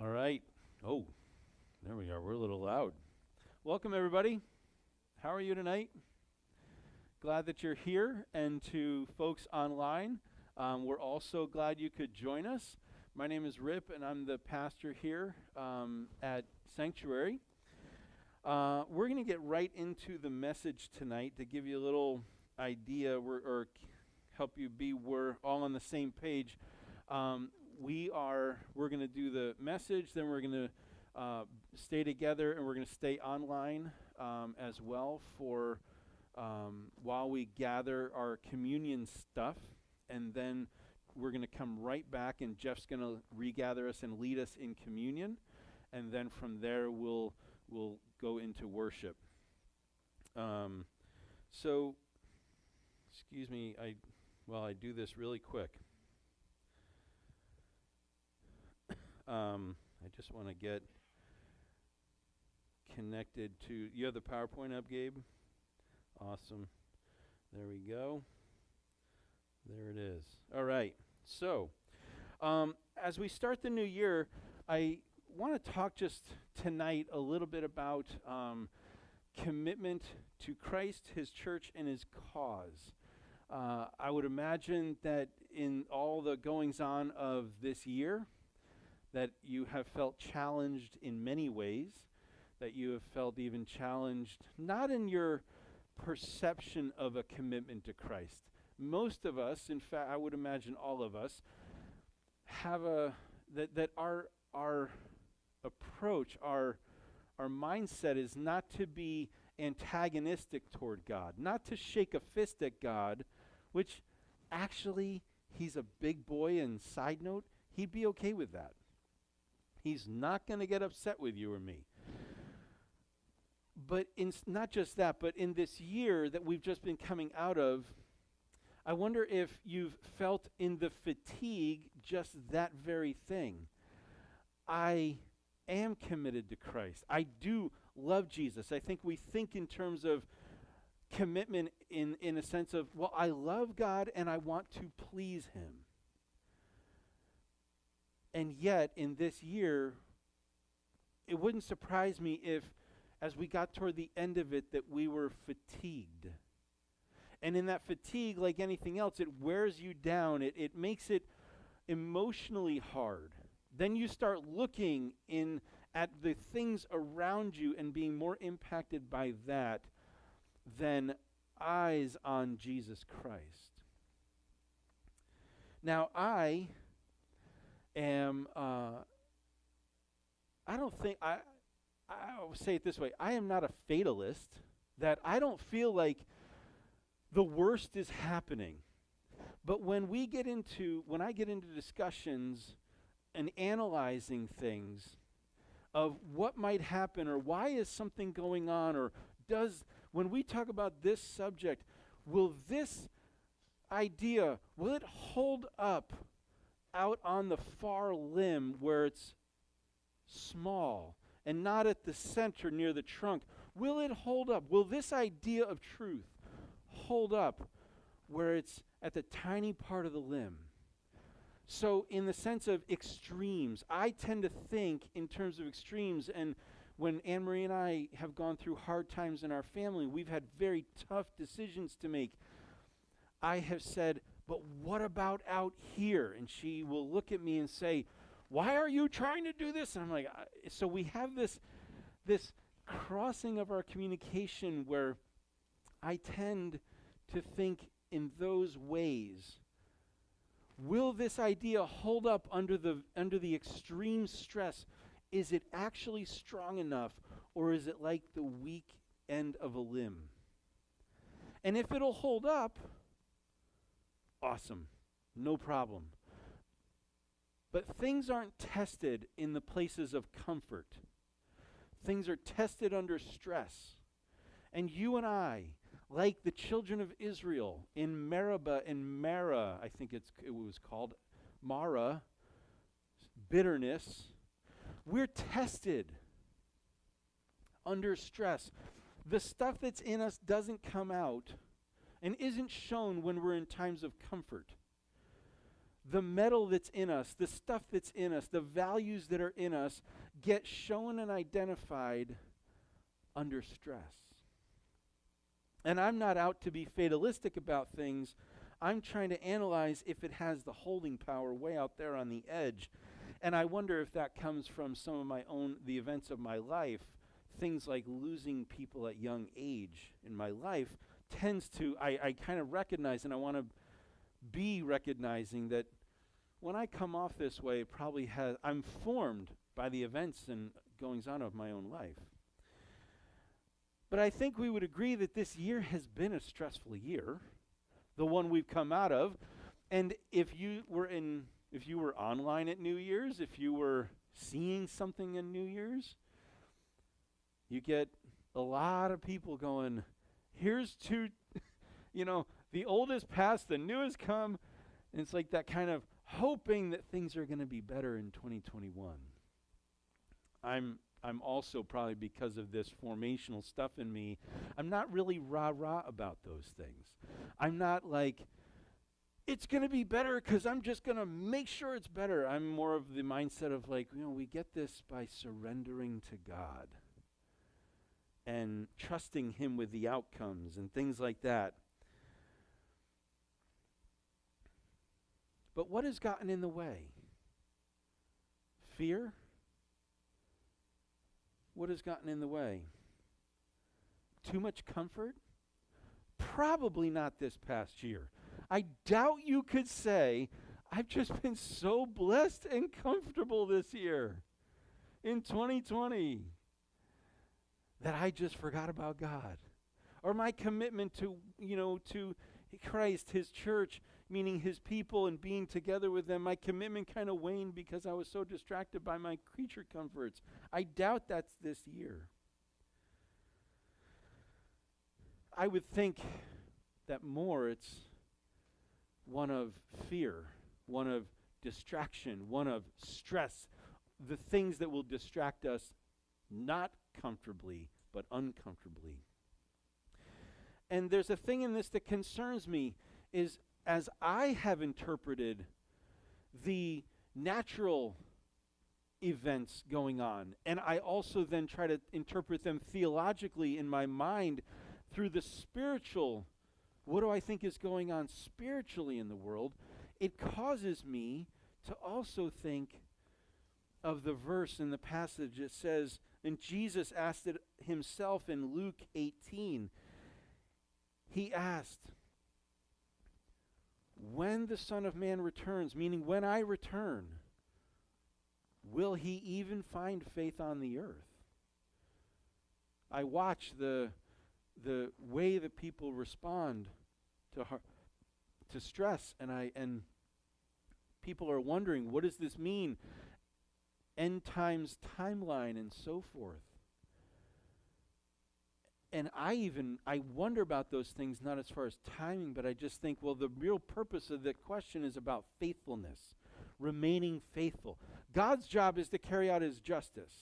All right. Oh, there we are. We're a little loud. Welcome, everybody. How are you tonight? Glad that you're here. And to folks online, we're also glad you could join us. My name is Rip, and I'm the pastor here at Sanctuary. We're going to get right into the message tonight to give you a little idea or help you be we're all on the same page. We're going to do the message, then we're going to stay together, and we're going to stay online as well for while we gather our communion stuff, and then we're going to come right back, and Jeff's going to regather us and lead us in communion, and then from there we'll go into worship. So, excuse me, I do this really quick. I just want to get connected to, you have the PowerPoint up, Gabe? Awesome. There we go. There it is. All right. So, as we start the new year, I want to talk just tonight a little bit about commitment to Christ, His church, and His cause. I would imagine that in all the goings-on of this year, that you have felt challenged in many ways, that you have felt even challenged, not in your perception of a commitment to Christ. Most of us, in fact, I would imagine all of us, have that our approach, our mindset is not to be antagonistic toward God, not to shake a fist at God, which actually He's a big boy, and side note, He'd be okay with that. He's not going to get upset with you or me. But not just that, but in this year that we've just been coming out of, I wonder if you've felt in the fatigue just that very thing. I am committed to Christ. I do love Jesus. I think we think in terms of commitment in a sense of, well, I love God and I want to please Him. And yet, in this year, it wouldn't surprise me if, as we got toward the end of it, that we were fatigued. And in that fatigue, like anything else, it wears you down. It makes it emotionally hard. Then you start looking at the things around you and being more impacted by that than eyes on Jesus Christ. Now, I will say it this way, I am not a fatalist, that I don't feel like the worst is happening. But when I get into discussions and analyzing things of what might happen or why is something going on, or when we talk about this subject, will this idea, will it hold up out on the far limb where it's small and not at the center near the trunk? Will it hold up? Will this idea of truth hold up where it's at the tiny part of the limb? So in the sense of extremes, I tend to think in terms of extremes, and when Anne-Marie and I have gone through hard times in our family, we've had very tough decisions to make. I have said, but what about out here? And she will look at me and say, why are you trying to do this? And I'm like, so we have this crossing of our communication where I tend to think in those ways. Will this idea hold up under the extreme stress? Is it actually strong enough, or is it like the weak end of a limb? And if it'll hold up, awesome, no problem. But things aren't tested in the places of comfort. Things are tested under stress. And you and I, like the children of Israel in Meribah and Marah, I think it was called Marah, bitterness, we're tested under stress. The stuff that's in us doesn't come out and isn't shown when we're in times of comfort. the metal that's in us, the stuff that's in us, the values that are in us get shown and identified under stress. And I'm not out to be fatalistic about things. I'm trying to analyze if it has the holding power way out there on the edge. And I wonder if that comes from some of the events of my life. Things like losing people at young age in my life tends to, I kind of recognize, and I want to be recognizing that when I come off this way, I'm formed by the events and goings on of my own life. But I think we would agree that this year has been a stressful year, the one we've come out of. And if you were online at New Year's, if you were seeing something in New Year's, you get a lot of people going, here's to, the old is past, the new has come. And it's like that kind of hoping that things are going to be better in 2021. I'm also, probably because of this formational stuff in me, I'm not really rah-rah about those things. I'm not like, it's going to be better because I'm just going to make sure it's better. I'm more of the mindset of like, we get this by surrendering to God and trusting Him with the outcomes and things like that. But what has gotten in the way? Fear? What has gotten in the way? Too much comfort? Probably not this past year. I doubt you could say, I've just been so blessed and comfortable this year in 2020 that I just forgot about God. Or my commitment to Christ, His church, meaning His people and being together with them, my commitment kind of waned because I was so distracted by my creature comforts. I doubt that's this year. I would think that more it's one of fear, one of distraction, one of stress, the things that will distract us not comfortably, but uncomfortably. And there's a thing in this that concerns me is as I have interpreted the natural events going on, and I also then try to interpret them theologically in my mind through the spiritual, what do I think is going on spiritually in the world, it causes me to also think of the verse in the passage that says, and Jesus asked it himself in Luke 18. He asked, when the Son of Man returns, meaning when I return, will He even find faith on the earth? I watch the way that people respond to stress, and people are wondering, what does this mean? End times timeline and so forth. And I wonder about those things, not as far as timing, but I just think, well, the real purpose of the question is about faithfulness, remaining faithful. God's job is to carry out His justice.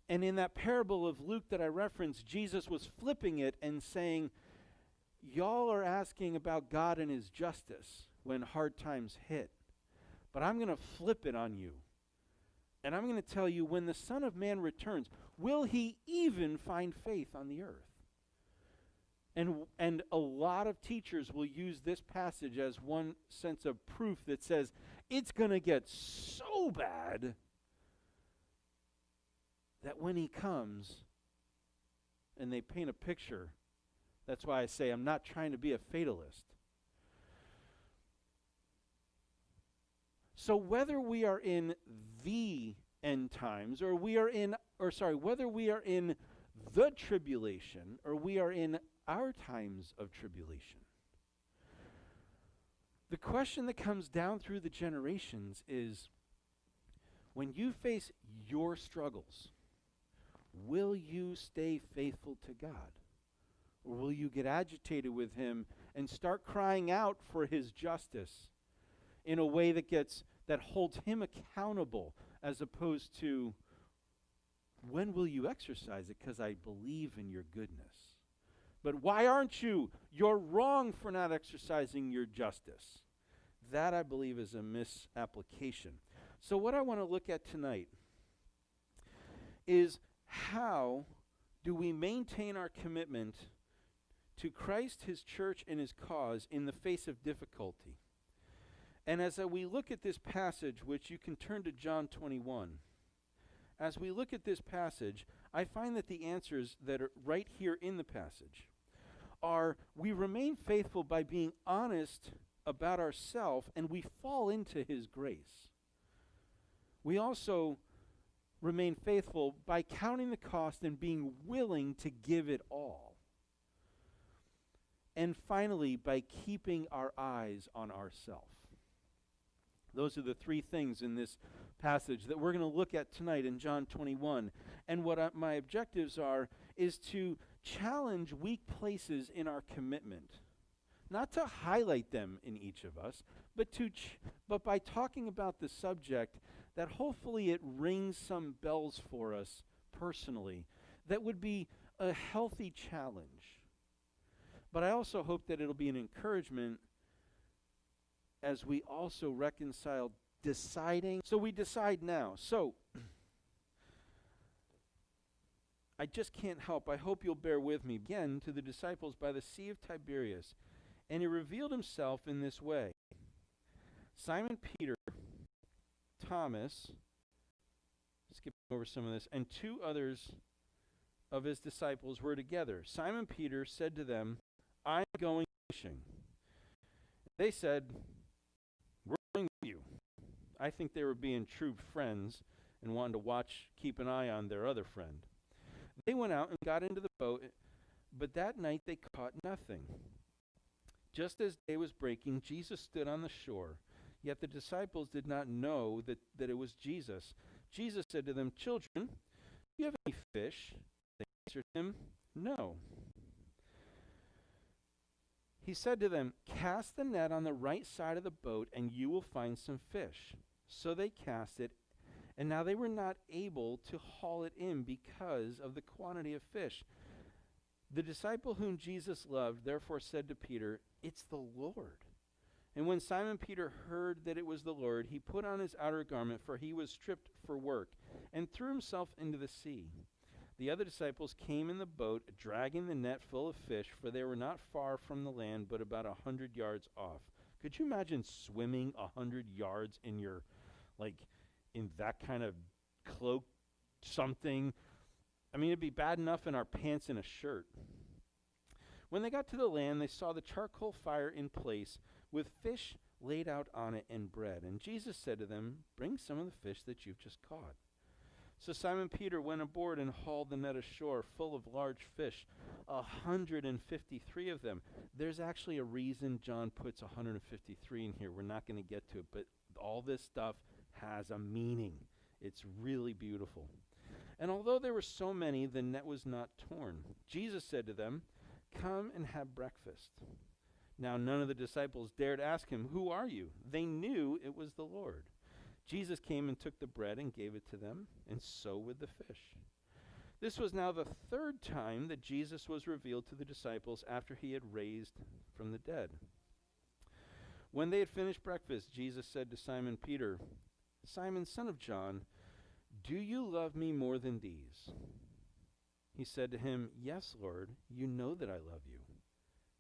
And in that parable of Luke that I referenced, Jesus was flipping it and saying, y'all are asking about God and His justice when hard times hit. But I'm going to flip it on you. And I'm going to tell you, when the Son of Man returns, will He even find faith on the earth? And a lot of teachers will use this passage as one sense of proof that says, it's going to get so bad that when He comes, and they paint a picture, that's why I say I'm not trying to be a fatalist. So whether we are in the end times, or whether we are in the tribulation, or we are in our times of tribulation, the question that comes down through the generations is, when you face your struggles, will you stay faithful to God? Or will you get agitated with Him and start crying out for His justice in a way that holds Him accountable, as opposed to, when will you exercise it? Because I believe in your goodness. But why aren't you? You're wrong for not exercising your justice. That, I believe, is a misapplication. So what I want to look at tonight is how do we maintain our commitment to Christ, his church, and his cause in the face of difficulty. And as we look at this passage, which you can turn to John 21, as we look at this passage, I find that the answers that are right here in the passage are we remain faithful by being honest about ourselves, and we fall into his grace. We also remain faithful by counting the cost and being willing to give it all. And finally, by keeping our eyes on ourselves. Those are the three things in this passage that we're going to look at tonight in John 21. And what my objectives are is to challenge weak places in our commitment. Not to highlight them in each of us, but by talking about the subject, that hopefully it rings some bells for us personally. That would be a healthy challenge. But I also hope that it'll be an encouragement as we also reconcile deciding. So we decide now. So I just can't help. I hope you'll bear with me. Again, to the disciples by the Sea of Tiberias. And he revealed himself in this way. Simon Peter, Thomas, skipping over some of this, and two others of his disciples were together. Simon Peter said to them, I'm going fishing. They said, we're going with you. I think they were being true friends and wanted to keep an eye on their other friend. They went out and got into the boat, but that night they caught nothing. Just as day was breaking, Jesus stood on the shore. Yet the disciples did not know that it was Jesus. Jesus said to them, Children, do you have any fish? They answered him, No. He said to them, Cast the net on the right side of the boat, and you will find some fish. So they cast it, and now they were not able to haul it in because of the quantity of fish. The disciple whom Jesus loved therefore said to Peter, It's the Lord. And when Simon Peter heard that it was the Lord, he put on his outer garment, for he was stripped for work, and threw himself into the sea. The other disciples came in the boat, dragging the net full of fish, for they were not far from the land, but about 100 yards off. Could you imagine swimming 100 yards in in that kind of cloak something? I mean, it'd be bad enough in our pants and a shirt. When they got to the land, they saw the charcoal fire in place, with fish laid out on it and bread. And Jesus said to them, Bring some of the fish that you've just caught. So Simon Peter went aboard and hauled the net ashore full of large fish, 153 of them. There's actually a reason John puts 153 in here. We're not going to get to it, but all this stuff has a meaning. It's really beautiful. And although there were so many, the net was not torn. Jesus said to them, Come and have breakfast. Now none of the disciples dared ask him, Who are you? They knew it was the Lord. Jesus came and took the bread and gave it to them, and so with the fish. This was now the third time that Jesus was revealed to the disciples after he had raised from the dead. When they had finished breakfast, Jesus said to Simon Peter, Simon, son of John, do you love me more than these? He said to him, Yes, Lord, you know that I love you.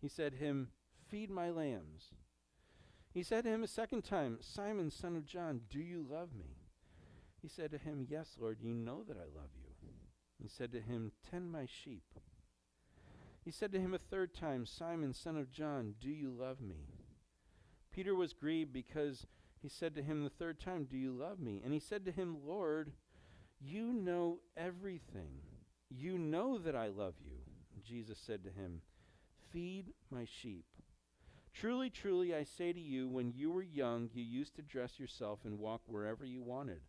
He said to him, Feed my lambs. He said to him a second time, Simon, son of John, do you love me? He said to him, Yes, Lord, you know that I love you. He said to him, Tend my sheep. He said to him a third time, Simon, son of John, do you love me? Peter was grieved because he said to him the third time, Do you love me? And he said to him, Lord, you know everything. You know that I love you. And Jesus said to him, Feed my sheep. Truly, truly, I say to you, when you were young, you used to dress yourself and walk wherever you wanted.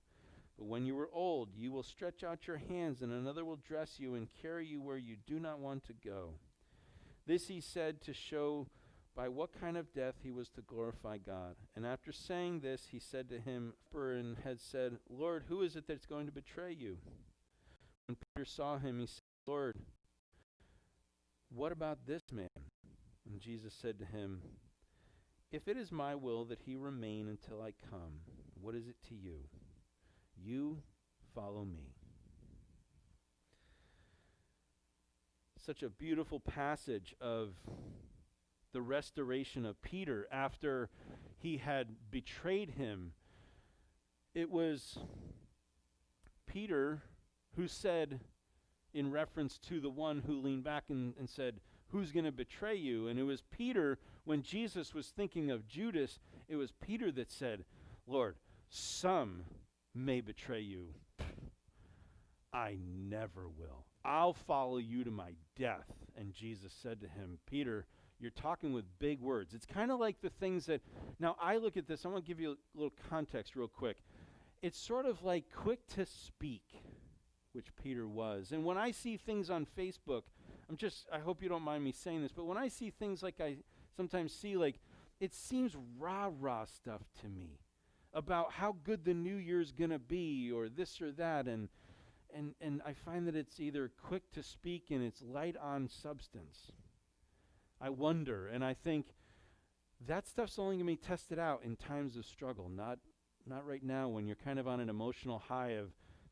But when you were old, you will stretch out your hands, and another will dress you and carry you where you do not want to go. This he said to show by what kind of death he was to glorify God. And after saying this, he said to him, and had said, Lord, who is it that's going to betray you? When Peter saw him, he said, Lord, what about this man? And Jesus said to him, If it is my will that he remain until I come, what is it to you? You follow me. Such a beautiful passage of the restoration of Peter after he had betrayed him. It was Peter who said, in reference to the one who leaned back and said, who's going to betray you? And it was Peter, when Jesus was thinking of Judas, it was Peter that said, Lord, some may betray you. I never will. I'll follow you to my death. And Jesus said to him, Peter, you're talking with big words. It's kind of like the things that, now I look at this, I want to give you a little context real quick. It's sort of like quick to speak, which Peter was. And when I see things on Facebook, I hope you don't mind me saying this, but when I see things like I sometimes see, like, it seems rah-rah stuff to me about how good the new year's going to be or this or that. And I find that it's either quick to speak and it's light on substance. I wonder, and I think that stuff's only going to be tested out in times of struggle, not right now when you're kind of on an emotional high of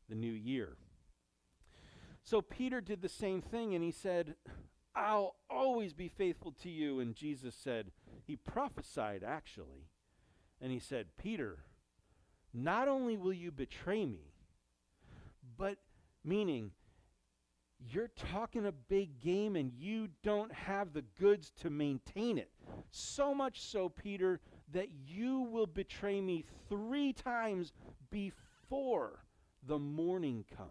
the new year. So Peter did the same thing, and he said, I'll always be faithful to you. And Jesus said, he prophesied actually, and he said, Peter, not only will you betray me, but meaning you're talking a big game and you don't have the goods to maintain it. So much so, Peter, that you will betray me 3 times before the morning comes.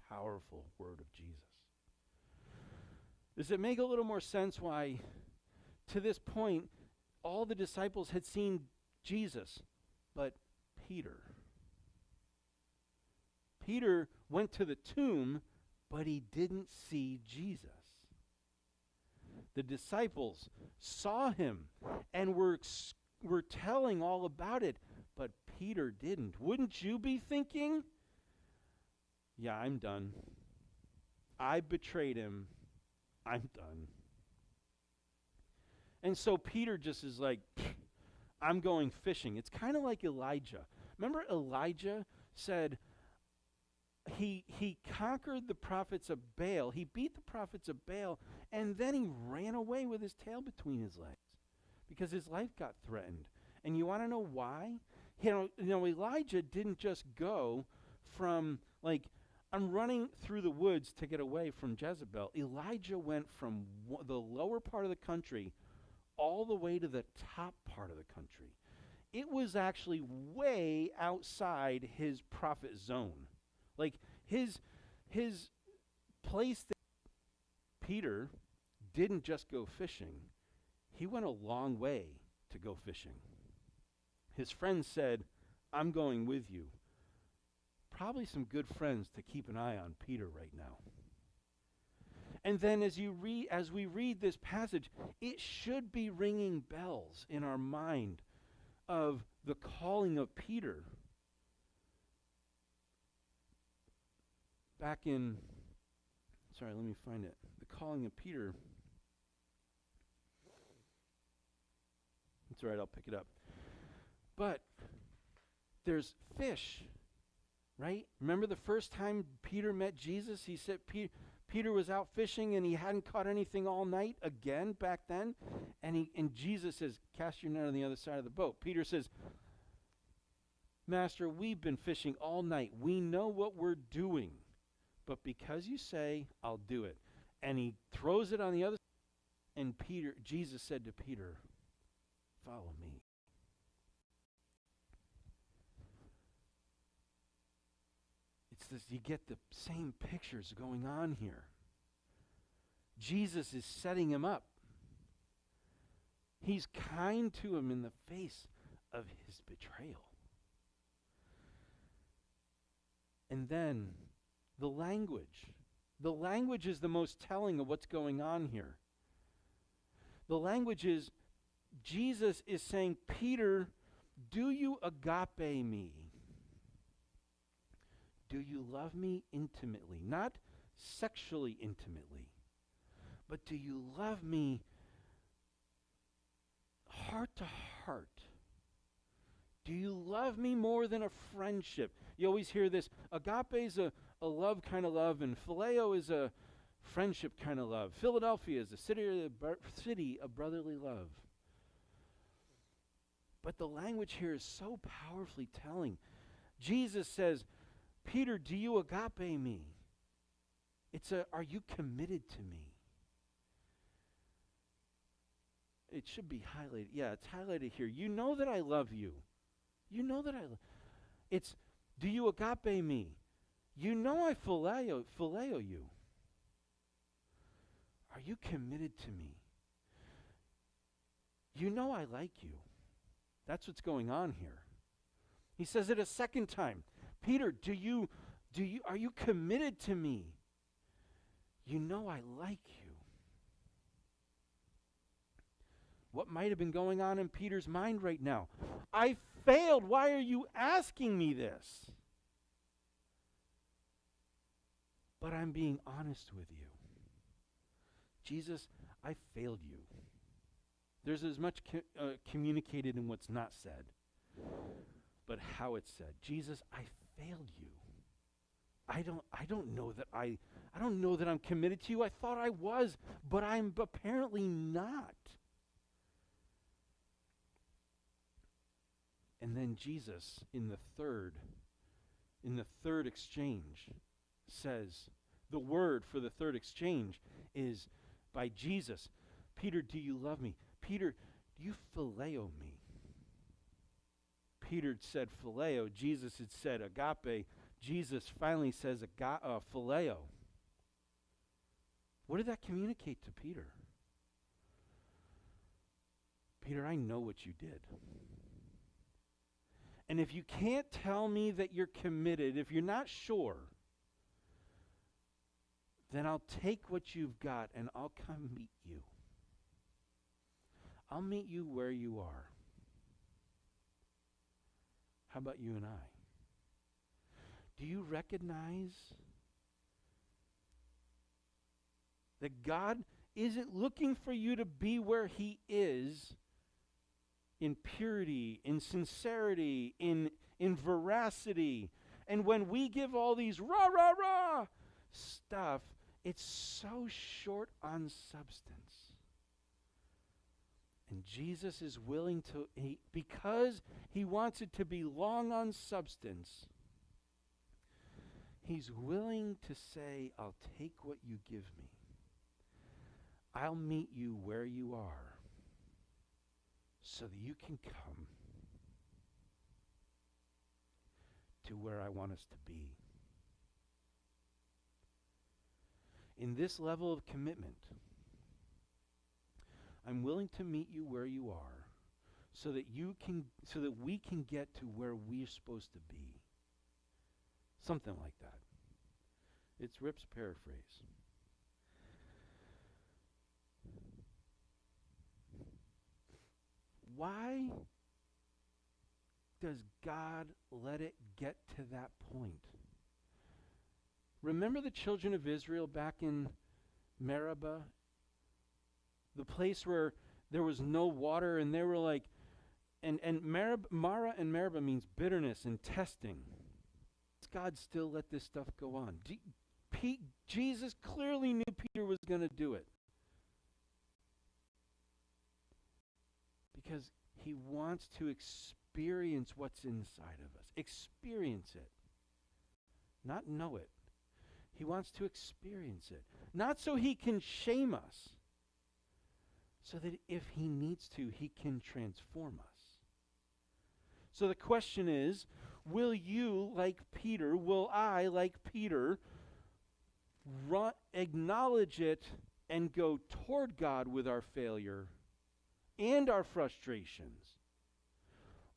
Powerful word of Jesus. Does it make a little more sense why, to this point, all the disciples had seen Jesus, but Peter went to the tomb, but he didn't see Jesus. The disciples saw him and were telling all about it, but Peter didn't. Wouldn't you be thinking, yeah, I'm done. I betrayed him. I'm done. And so Peter just is like, I'm going fishing. It's kind of like Elijah. Remember Elijah said he conquered the prophets of Baal. He beat the prophets of Baal, and then he ran away with his tail between his legs because his life got threatened. And you want to know why? You know, Elijah didn't just go from, like, I'm running through the woods to get away from Jezebel. Elijah went from the lower part of the country all the way to the top part of the country. It was actually way outside his prophet zone. Like his place that Peter didn't just go fishing. He went a long way to go fishing. His friends said, I'm going with you. Probably some good friends to keep an eye on Peter right now. And then as we read this passage, it should be ringing bells in our mind of the calling of Peter. Let me find it. The calling of Peter. It's all right, I'll pick it up. But there's fish, right? Remember the first time Peter met Jesus? He said Peter was out fishing and he hadn't caught anything all night again back then. And Jesus says, cast your net on the other side of the boat. Peter says, Master, we've been fishing all night. We know what we're doing. But because you say, I'll do it. And he throws it on the other side. And Jesus said to Peter, follow me. It's this, you get the same pictures going on here. Jesus is setting him up. He's kind to him in the face of his betrayal. And then the language. The language is the most telling of what's going on here. The language is, Jesus is saying, Peter, do you agape me? Do you love me intimately? Not sexually intimately, but do you love me heart to heart, do you love me more than a friendship? You always hear this, agape is a love kind of love, and phileo is a friendship kind of love. Philadelphia is a city of brotherly love. But the language here is so powerfully telling. Jesus says, Peter, do you agape me? Are you committed to me? It should be highlighted. Yeah, it's highlighted here. You know that I love you. You know that it's, do you agape me? You know I phileo you. Are you committed to me? You know I like you. That's what's going on here. He says it a second time. Peter, are you committed to me? You know I like you. What might have been going on in Peter's mind right now? I failed. Why are you asking me this? But I'm being honest with you. Jesus, I failed you. There's as much communicated in what's not said, but how it's said. Jesus, I failed you. I don't know that I'm committed to you. I thought I was, but I'm apparently not. And then Jesus, in the third exchange, says, the word for the third exchange is by Jesus. Peter, do you love me? Peter, do you phileo me? Peter said phileo. Jesus had said agape. Jesus finally says phileo. What did that communicate to Peter? Peter, I know what you did. And if you can't tell me that you're committed, if you're not sure, then I'll take what you've got and I'll come meet you. I'll meet you where you are. How about you and I? Do you recognize that God isn't looking for you to be where He is in purity, in sincerity, in veracity? And when we give all these rah, rah, rah stuff, it's so short on substance. And Jesus is willing to, because He wants it to be long on substance, He's willing to say, I'll take what you give me. I'll meet you where you are so that you can come to where I want us to be. In this level of commitment, I'm willing to meet you where you are so that we can get to where we're supposed to be. Something like that. It's Rip's paraphrase. Why does God let it get to that point? Remember the children of Israel back in Meribah? The place where there was no water, and they were like, and Mara and Meribah means bitterness and testing. God still let this stuff go on. Jesus clearly knew Peter was going to do it. Because He wants to experience what's inside of us. Experience it. Not know it. He wants to experience it. Not so He can shame us. So that if He needs to, He can transform us. So the question is, will you, like Peter, will I, like Peter, acknowledge it and go toward God with our failure and our frustrations?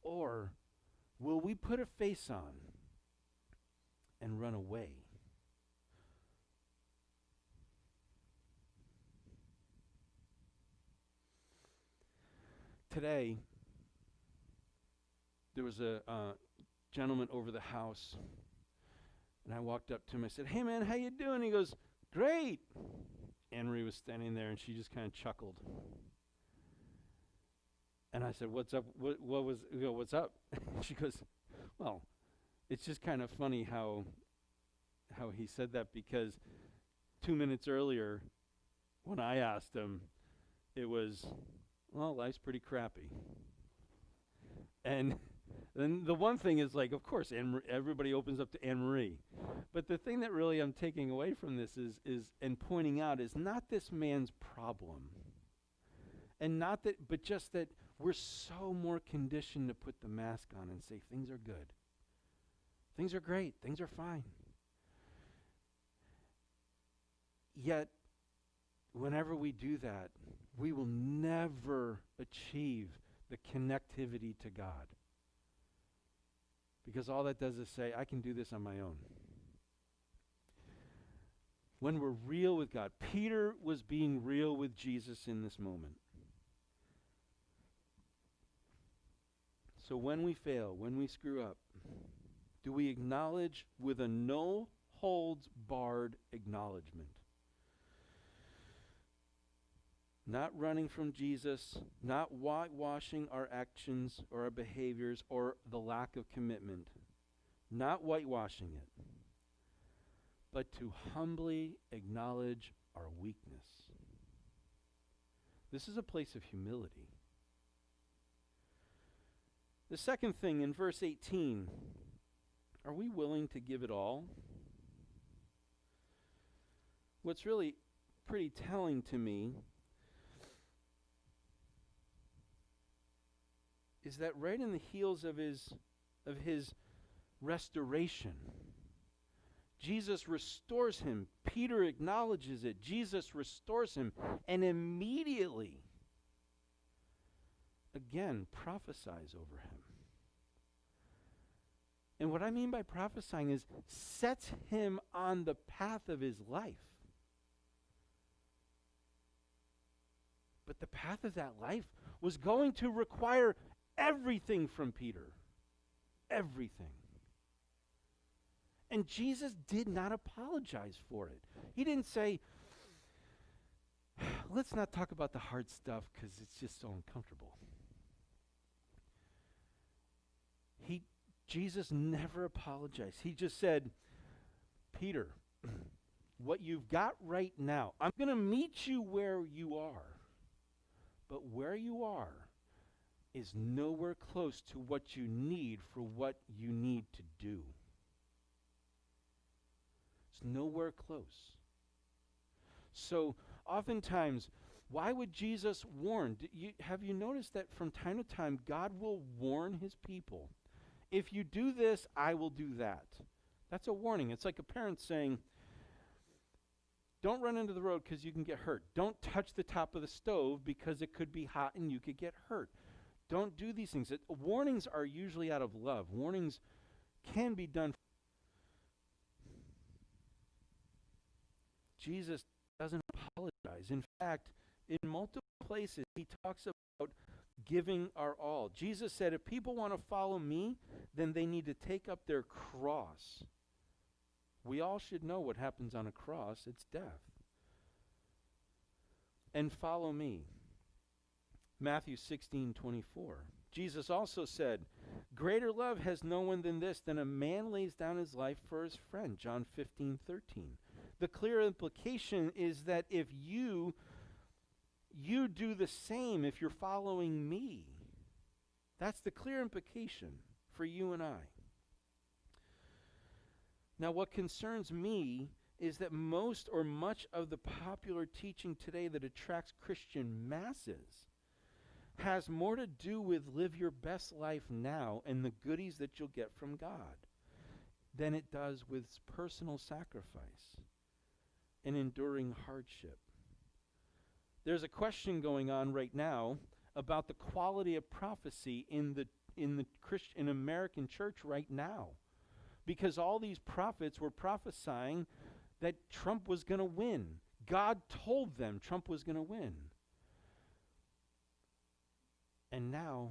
Or will we put a face on and run away? Today, there was a gentleman over the house, and I walked up to him. I said, "Hey man, how you doing?" He goes, "Great." Anne Marie was standing there, and she just kind of chuckled. And I said, what's up? What's up? She goes, well, it's just kind of funny how he said that, because 2 minutes earlier, when I asked him, it was, well, life's pretty crappy. And then the one thing is, like, of course, everybody opens up to Anne-Marie. But the thing that really I'm taking away from this is and pointing out is not this man's problem. And not that, but just that we're so more conditioned to put the mask on and say things are good. Things are great. Things are fine. Yet, whenever we do that, we will never achieve the connectivity to God. Because all that does is say, I can do this on my own. When we're real with God, Peter was being real with Jesus in this moment. So when we fail, when we screw up, do we acknowledge with a no holds barred acknowledgement? Not running from Jesus, not whitewashing our actions or our behaviors or the lack of commitment, not whitewashing it, but to humbly acknowledge our weakness. This is a place of humility. The second thing in verse 18, are we willing to give it all? What's really pretty telling to me is that right in the heels of his restoration, Jesus restores him. Peter acknowledges it. Jesus restores him, and immediately, again, prophesies over him. And what I mean by prophesying is sets him on the path of his life. But the path of that life was going to require everything from Peter. Everything. And Jesus did not apologize for it. He didn't say, let's not talk about the hard stuff because it's just so uncomfortable. Jesus never apologized. He just said, Peter, what you've got right now, I'm going to meet you where you are. But where you are is nowhere close to what you need for what you need to do. It's nowhere close. So oftentimes, why would Jesus warn? Have you noticed that from time to time, God will warn his people? If you do this, I will do that. That's a warning. It's like a parent saying, don't run into the road because you can get hurt. Don't touch the top of the stove because it could be hot and you could get hurt. Don't do these things. Warnings are usually out of love. Warnings can be done. Jesus doesn't apologize. In fact, in multiple places, he talks about giving our all. Jesus said, if people want to follow me, then they need to take up their cross. We all should know what happens on a cross. It's death. And follow me. Matthew 16:24. Jesus also said, greater love has no one than this, than a man lays down his life for his friend. John 15:13. The clear implication is that if you do the same if you're following me. That's the clear implication for you and I. Now, what concerns me is that most or much of the popular teaching today that attracts Christian masses has more to do with live your best life now and the goodies that you'll get from God than it does with personal sacrifice and enduring hardship. There's a question going on right now about the quality of prophecy in the American church right now, because all these prophets were prophesying that Trump was going to win. God told them Trump was going to win. And now,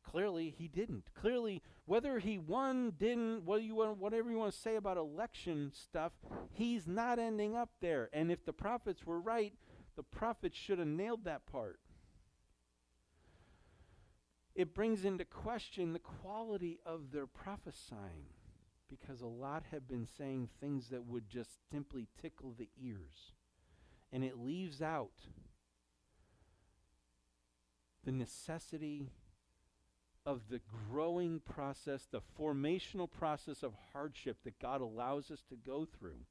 clearly he didn't. Clearly, whether he won, didn't, whatever you want to say about election stuff, he's not ending up there. And if the prophets were right, the prophets should have nailed that part. it brings into question the quality of their prophesying, because a lot have been saying things that would just simply tickle the ears. And it leaves out the necessity of the growing process, the formational process of hardship that God allows us to go through.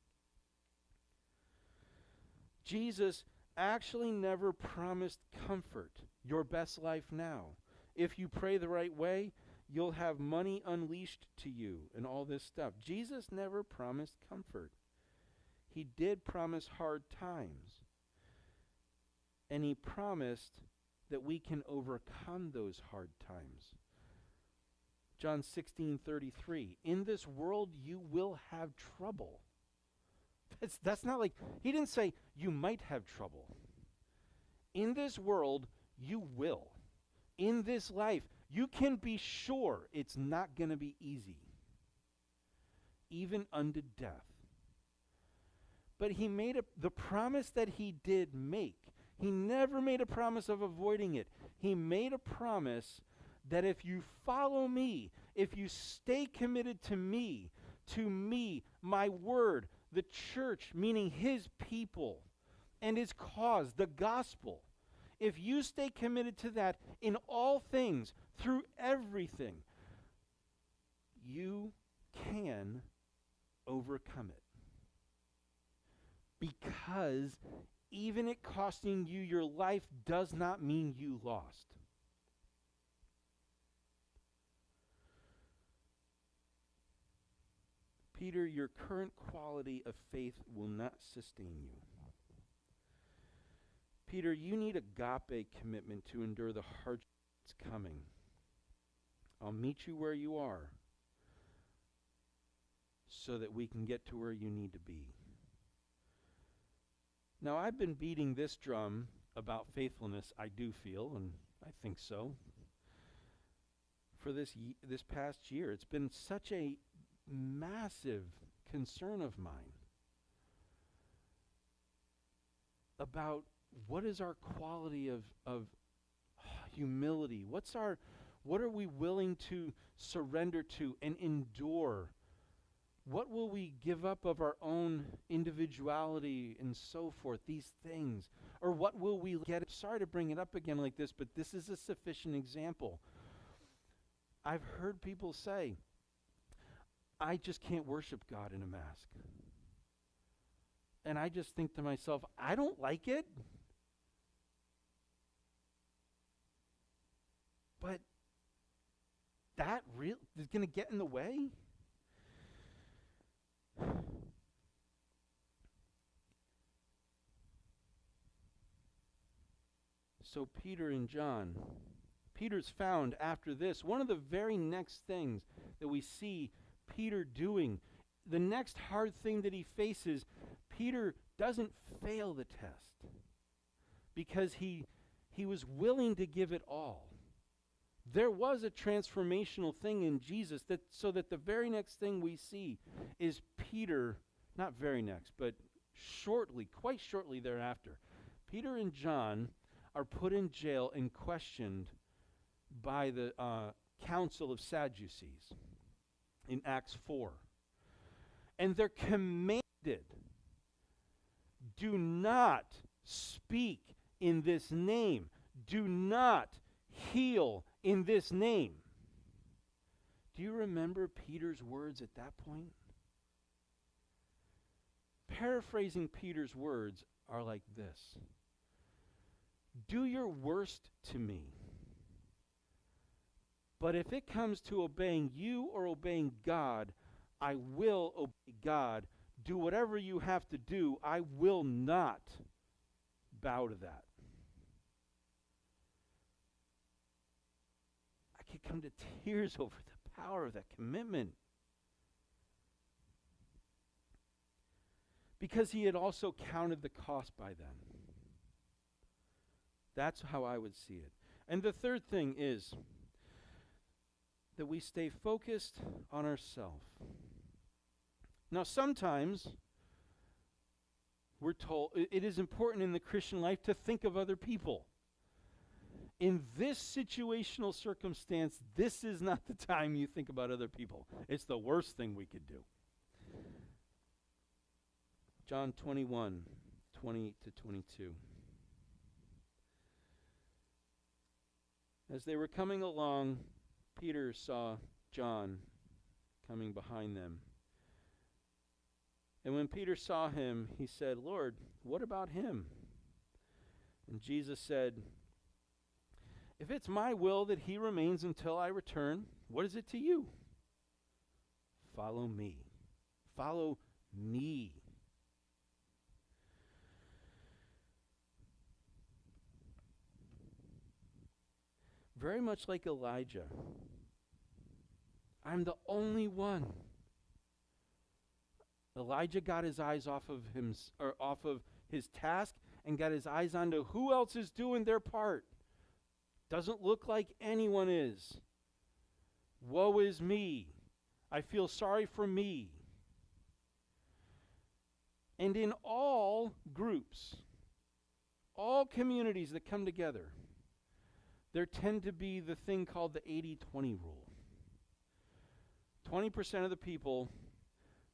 Jesus actually never promised comfort, your best life now. If you pray the right way, you'll have money unleashed to you and all this stuff. Jesus never promised comfort. He did promise hard times. And he promised that we can overcome those hard times. John 16:33, in this world you will have trouble. That's not like, he didn't say you might have trouble. In this world, you will. In this life, you can be sure it's not going to be easy, even unto death. But he made the promise that he did make. He never made a promise of avoiding it. He made a promise that if you follow me, if you stay committed to me, my word, the church, meaning his people, and his cause, the gospel, if you stay committed to that in all things, through everything, you can overcome it. Because even it costing you your life does not mean you lost. Peter, your current quality of faith will not sustain you. Peter, you need agape commitment to endure the hardship that's coming. I'll meet you where you are so that we can get to where you need to be. Now, I've been beating this drum about faithfulness, I do feel, and I think so, for this past year. It's been such a massive concern of mine about what is our quality of humility. What are we willing to surrender to and endure? What will we give up of our own individuality and so forth, these things? Or what will we get? Sorry to bring it up again like this, but this is a sufficient example. I've heard people say, I just can't worship God in a mask. And I just think to myself, I don't like it. But that is going to get in the way? So Peter and John, Peter's found after this, one of the very next things that we see Peter doing, the next hard thing that he faces, Peter doesn't fail the test because he was willing to give it all. There was a transformational thing in Jesus so that the very next thing we see is Peter, not very next, but quite shortly thereafter, Peter and John are put in jail and questioned by the council of Sadducees in Acts 4. And they're commanded, do not speak in this name. Do not heal in this name. Do you remember Peter's words at that point? Paraphrasing Peter's words are like this. Do your worst to me. But if it comes to obeying you or obeying God, I will obey God. Do whatever you have to do. I will not bow to that. I could come to tears over the power of that commitment. Because he had also counted the cost by then. That's how I would see it. And the third thing is that we stay focused on ourselves. Now, sometimes we're told it is important in the Christian life to think of other people. in this situational circumstance, this is not the time you think about other people. It's the worst thing we could do. John 21, 20 to 22. As they were coming along, Peter saw John coming behind them. And when Peter saw him, he said, "Lord, what about him?" And Jesus said, "If it's my will that he remains until I return, what is it to you? Follow me. Follow me." Very much like Elijah, I'm the only one. Elijah got his eyes off of him, or off of his task, and got his eyes onto who else is doing their part. Doesn't look like anyone is. Woe is me. I feel sorry for me. And in all groups, all communities that come together, there tend to be the thing called the 80-20 rule. 20% of the people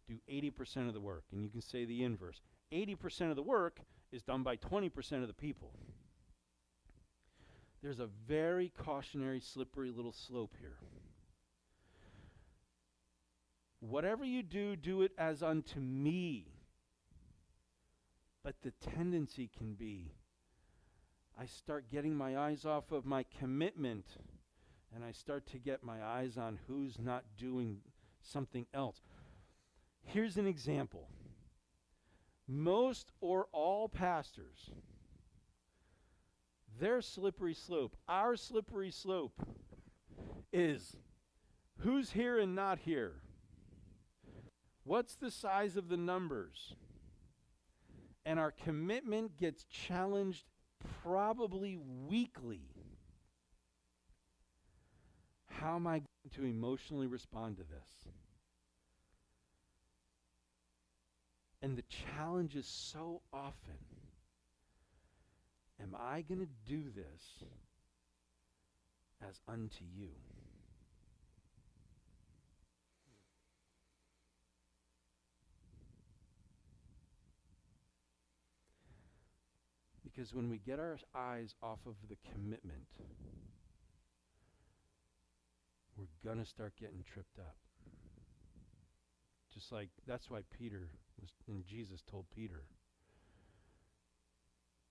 do 80% of the work. And you can say the inverse. 80% of the work is done by 20% of the people. There's a very cautionary, slippery little slope here. Whatever you do, do it as unto me. But the tendency can be, I start getting my eyes off of my commitment, and I start to get my eyes on who's not doing something else. Here's an example. Most or all pastors, their slippery slope, our slippery slope, is who's here and not here? What's the size of the numbers? And our commitment gets challenged probably weekly. How am I going to emotionally respond to this? And the challenge is so often, am I going to do this as unto you? Because when we get our eyes off of the commitment, we're going to start getting tripped up. Just like, that's why Peter was, and Jesus told Peter,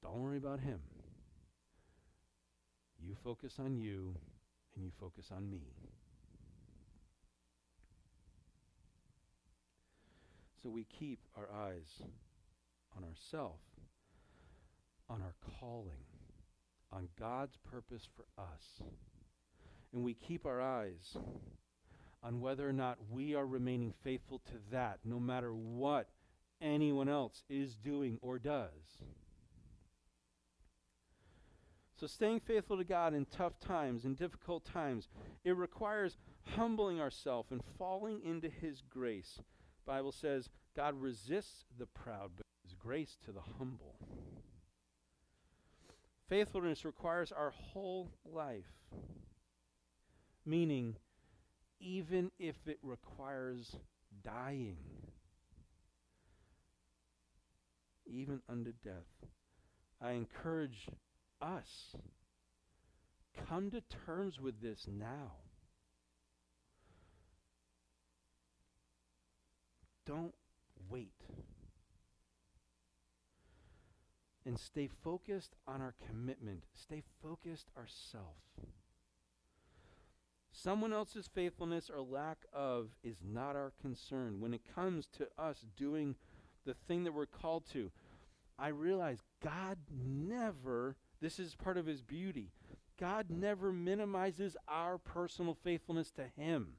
don't worry about him. You focus on you, and you focus on me. So we keep our eyes on ourselves, on our calling, on God's purpose for us. And we keep our eyes on whether or not we are remaining faithful to that, no matter what anyone else is doing or does. So staying faithful to God in tough times, in difficult times, it requires humbling ourselves and falling into His grace. The Bible says God resists the proud, but gives grace to the humble. Faithfulness requires our whole life, meaning even if it requires dying, even unto death. I encourage us, come to terms with this now. Don't wait. And stay focused on our commitment. Stay focused ourselves. Someone else's faithfulness or lack of is not our concern. When it comes to us doing the thing that we're called to, I realize God never, this is part of His beauty, God never minimizes our personal faithfulness to Him.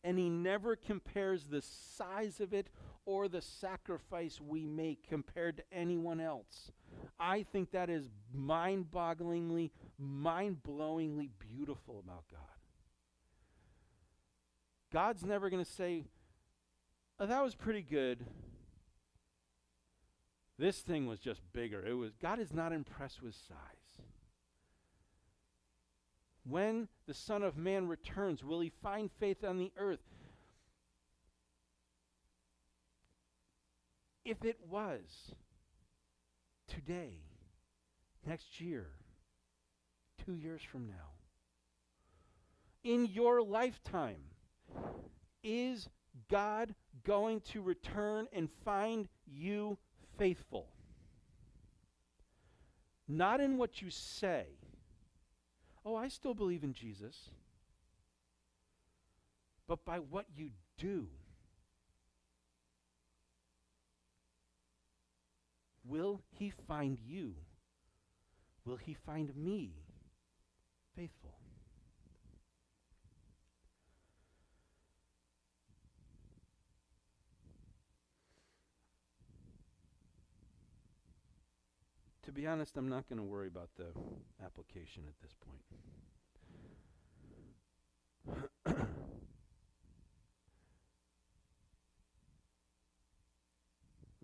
And He never compares the size of it or the sacrifice we make compared to anyone else. I think that is mind-bogglingly, mind-blowingly beautiful about God. God's never going to say, oh, that was pretty good. This thing was just bigger. God is not impressed with size. When the Son of Man returns, will he find faith on the earth? If it was today, next year, 2 years from now, in your lifetime, is God going to return and find you faithful? Not in what you say. Oh, I still believe in Jesus. But by what you do. Will he find you? Will he find me faithful? To be honest, I'm not going to worry about the application at this point.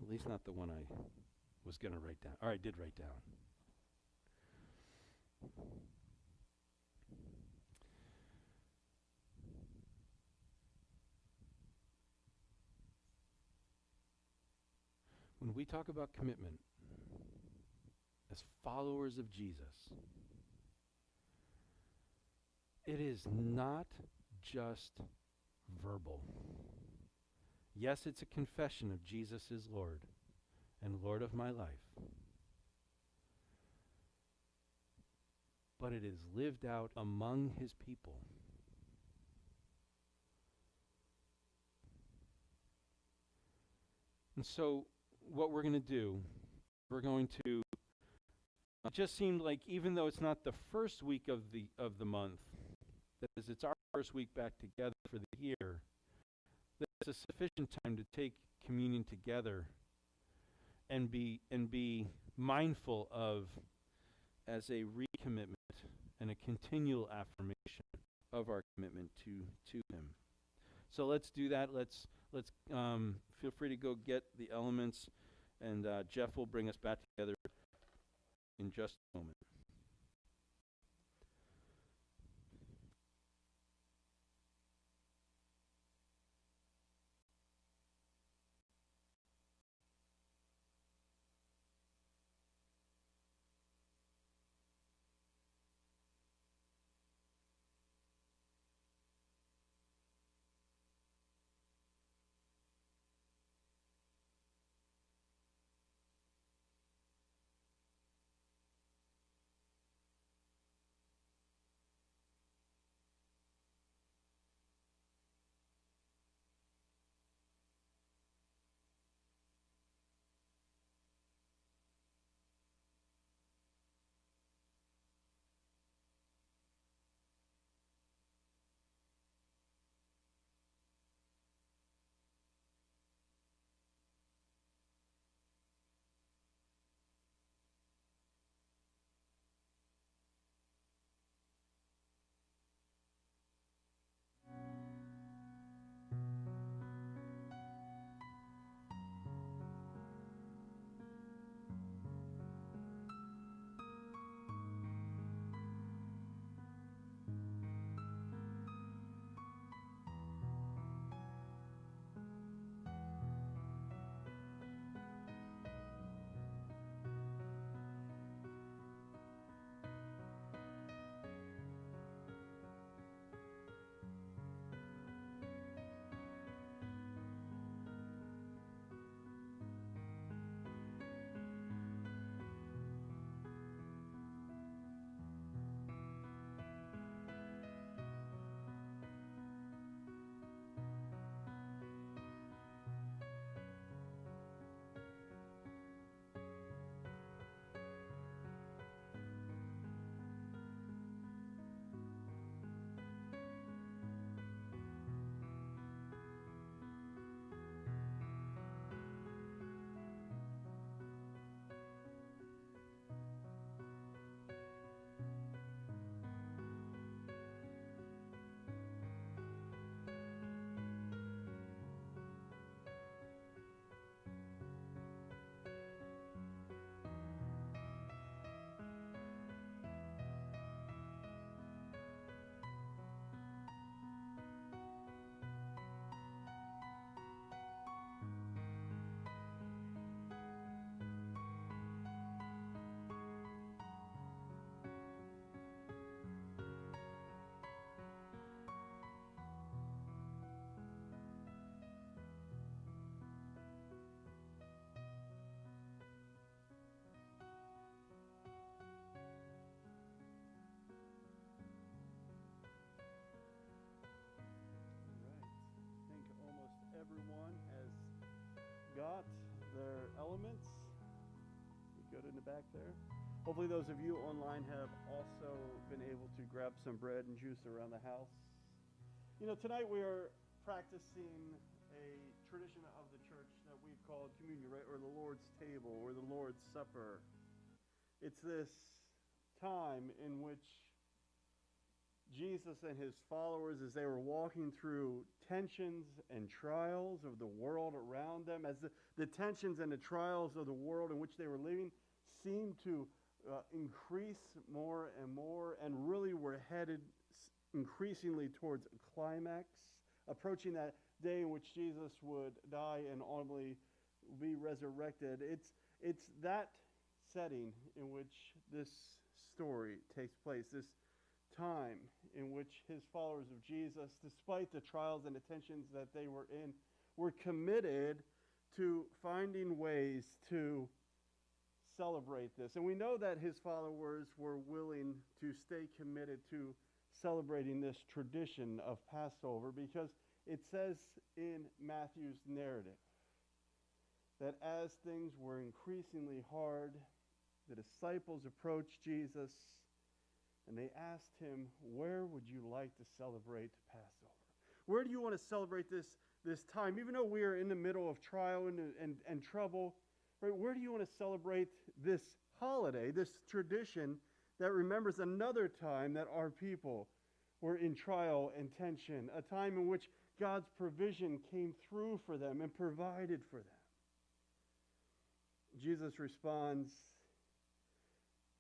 At least not the one I was going to write down. Or I did write down. When we talk about commitment as followers of Jesus, it is not just verbal. Yes, it's a confession of Jesus is Lord and Lord of my life. But it is lived out among his people. And so what we're going to do, we're going to, it just seemed like even though it's not the first week of the month, that is, it's our first week back together for the year, that it's a sufficient time to take communion together and be mindful of as a recommitment and a continual affirmation of our commitment to him. So let's do that. Let's feel free to go get the elements, and Jeff will bring us back together in just a moment. elements. Good in the back there. Hopefully those of you online have also been able to grab some bread and juice around the house. You know, tonight we are practicing a tradition of the church that we've called communion, right? Or the Lord's table, or the Lord's Supper. It's this time in which Jesus and his followers, as they were walking through tensions and trials of the world around them, as the tensions and the trials of the world in which they were living seemed to increase more and really were headed increasingly towards a climax, approaching that day in which Jesus would die and ultimately be resurrected. It's that setting in which this story takes place, this time in which his followers of Jesus, despite the trials and the tensions that they were in, were committed to finding ways to celebrate this. And we know that his followers were willing to stay committed to celebrating this tradition of Passover because it says in Matthew's narrative that as things were increasingly hard, the disciples approached Jesus and they asked him, where would you like to celebrate Passover? Where do you want to celebrate this time? Even though we are in the middle of trial and trouble, right? Where do you want to celebrate this holiday, this tradition that remembers another time that our people were in trial and tension, a time in which God's provision came through for them and provided for them? Jesus responds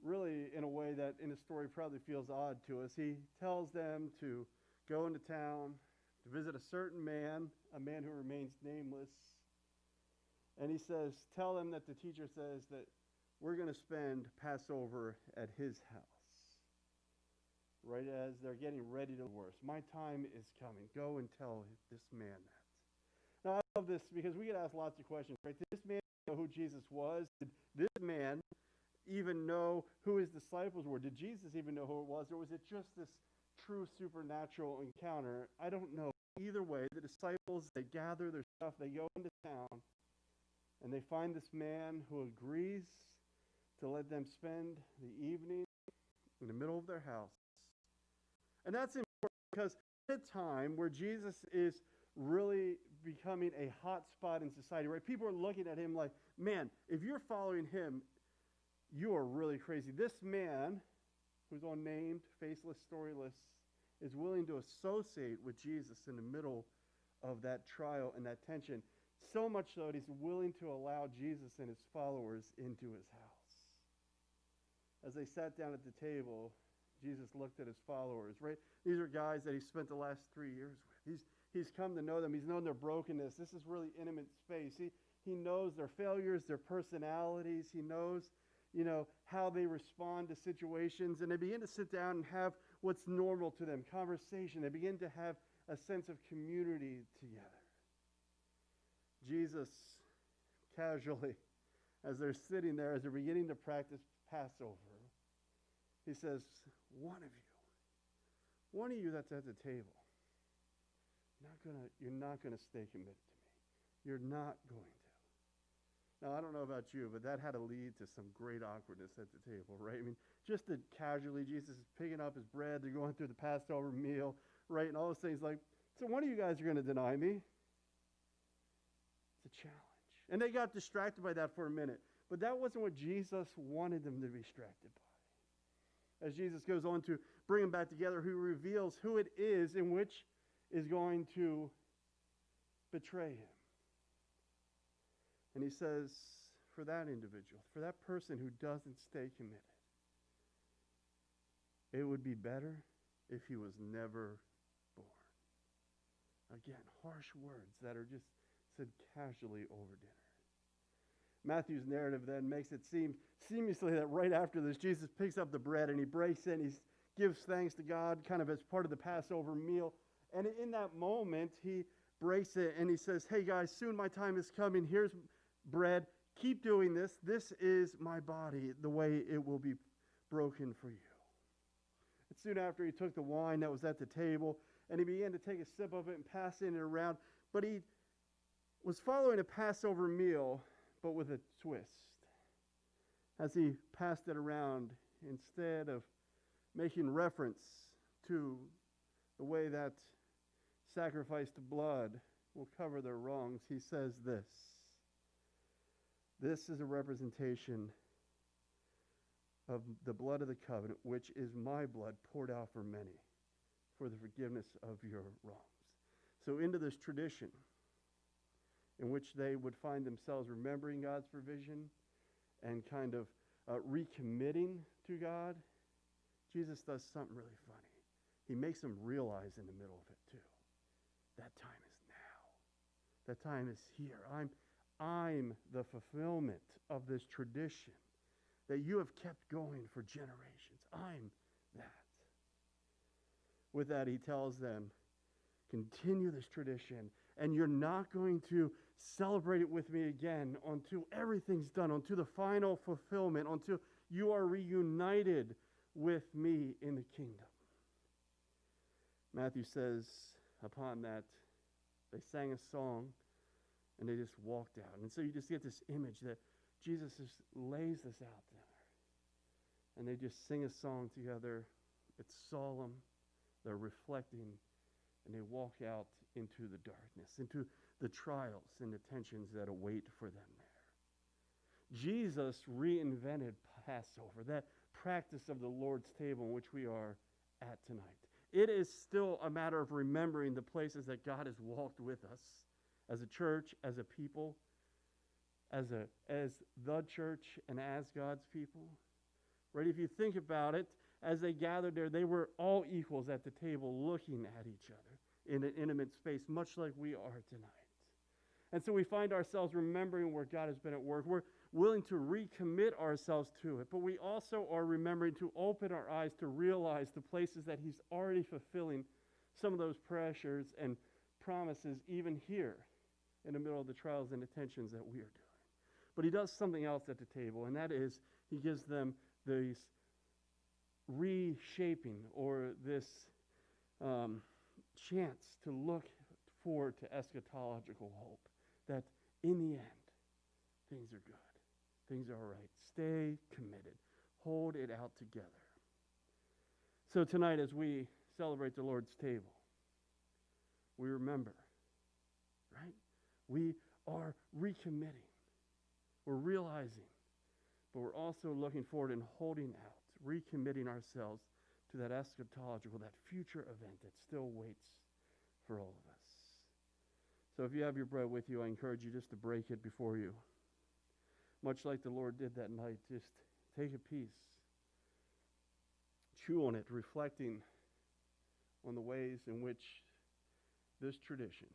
really in a way that in a story probably feels odd to us. He tells them to go into town, to visit a certain man, a man who remains nameless. And he says, tell them that the teacher says that we're going to spend Passover at his house. Right as they're getting ready to worse. My time is coming. Go and tell this man that. Now I love this because we get asked lots of questions. Right? Did this man know who Jesus was? Did this man even know who his disciples were? Did Jesus even know who it was? Or was it just this true supernatural encounter? I don't know. Either way, the disciples, they gather their stuff, they go into town, and they find this man who agrees to let them spend the evening in the middle of their house. And that's important because at a time where Jesus is really becoming a hot spot in society, right? People are looking at him like, man, if you're following him, you are really crazy. This man, who's unnamed, faceless, storyless, is willing to associate with Jesus in the middle of that trial and that tension. So much so that he's willing to allow Jesus and his followers into his house. As they sat down at the table, Jesus looked at his followers, right? These are guys that he spent the last 3 years with. He's come to know them. He's known their brokenness. This is really intimate space. He knows their failures, their personalities. He knows, how they respond to situations. And they begin to sit down and have what's normal to them, conversation. They begin to have a sense of community together. Jesus, casually, as they're sitting there, as they're beginning to practice Passover, he says, one of you that's at the table, you're not going to stay committed to me. You're not going to. Now, I don't know about you, but that had to lead to some great awkwardness at the table, right? I mean, just the casually, Jesus is picking up his bread, they're going through the Passover meal, right? And all those things like, so one of you guys are going to deny me. It's a challenge. And they got distracted by that for a minute. But that wasn't what Jesus wanted them to be distracted by. As Jesus goes on to bring them back together, he reveals who it is in which is going to betray him. And he says, for that individual, for that person who doesn't stay committed, it would be better if he was never born. Again, harsh words that are just said casually over dinner. Matthew's narrative then makes it seem seamlessly that right after this, Jesus picks up the bread and he breaks it and he gives thanks to God kind of as part of the Passover meal. And in that moment, he breaks it and he says, hey guys, soon my time is coming. Here's bread. Keep doing this. This is my body, the way it will be broken for you. And soon after, he took the wine that was at the table and he began to take a sip of it and pass it around. But he was following a Passover meal but with a twist. As he passed it around, instead of making reference to the way that sacrificed blood will cover their wrongs, he says this. This is a representation of the blood of the covenant, which is my blood poured out for many for the forgiveness of your wrongs. So into this tradition in which they would find themselves remembering God's provision and kind of recommitting to God, Jesus does something really funny. He makes them realize in the middle of it too. That time is now. That time is here. I'm the fulfillment of this tradition that you have kept going for generations. I'm that. With that, he tells them, continue this tradition, and you're not going to celebrate it with me again until everything's done, until the final fulfillment, until you are reunited with me in the kingdom. Matthew says, upon that, they sang a song, and they just walked out. And so you just get this image that Jesus just lays this out there. And they just sing a song together. It's solemn. They're reflecting. And they walk out into the darkness, into the trials and the tensions that await for them there. Jesus reinvented Passover, that practice of the Lord's table in which we are at tonight. It is still a matter of remembering the places that God has walked with us as a church, as a people, as the church, and as God's people. Right? If you think about it, as they gathered there, they were all equals at the table looking at each other in an intimate space, much like we are tonight. And so we find ourselves remembering where God has been at work. We're willing to recommit ourselves to it, but we also are remembering to open our eyes to realize the places that he's already fulfilling some of those pressures and promises even here in the middle of the trials and the tensions that we are doing. But he does something else at the table, and that is he gives them this reshaping or this chance to look forward to eschatological hope, that in the end, things are good. Things are all right. Stay committed. Hold it out together. So tonight, as we celebrate the Lord's table, we remember, right? We are recommitting. We're realizing, but we're also looking forward and holding out, recommitting ourselves to that eschatological, that future event that still waits for all of us. So if you have your bread with you, I encourage you just to break it before you. Much like the Lord did that night, just take a piece, chew on it, reflecting on the ways in which this tradition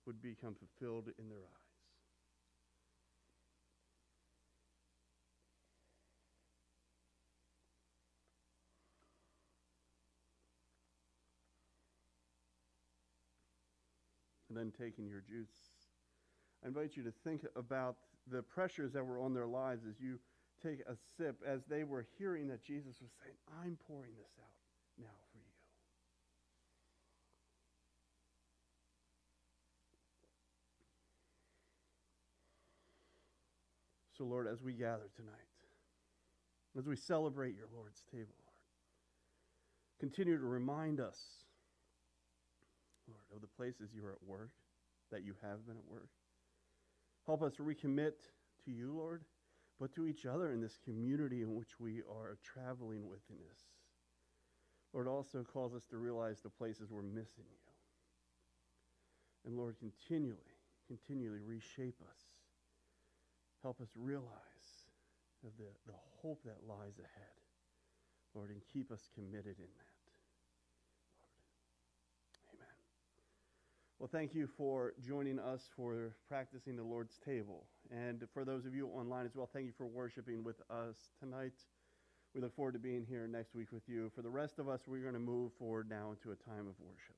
would become fulfilled in their eyes. And then taking your juice, I invite you to think about the pressures that were on their lives as you take a sip, as they were hearing that Jesus was saying, I'm pouring this out now for you. So, Lord, as we gather tonight, as we celebrate your Lord's table, Lord, continue to remind us, Lord, of the places you are at work, that you have been at work. Help us recommit to you, Lord, but to each other in this community in which we are traveling within this. Lord, also calls us to realize the places we're missing you. And Lord, continually reshape us. Help us realize the hope that lies ahead, Lord, and keep us committed in that. Well, thank you for joining us for practicing the Lord's table. And for those of you online as well, thank you for worshiping with us tonight. We look forward to being here next week with you. For the rest of us, we're going to move forward now into a time of worship.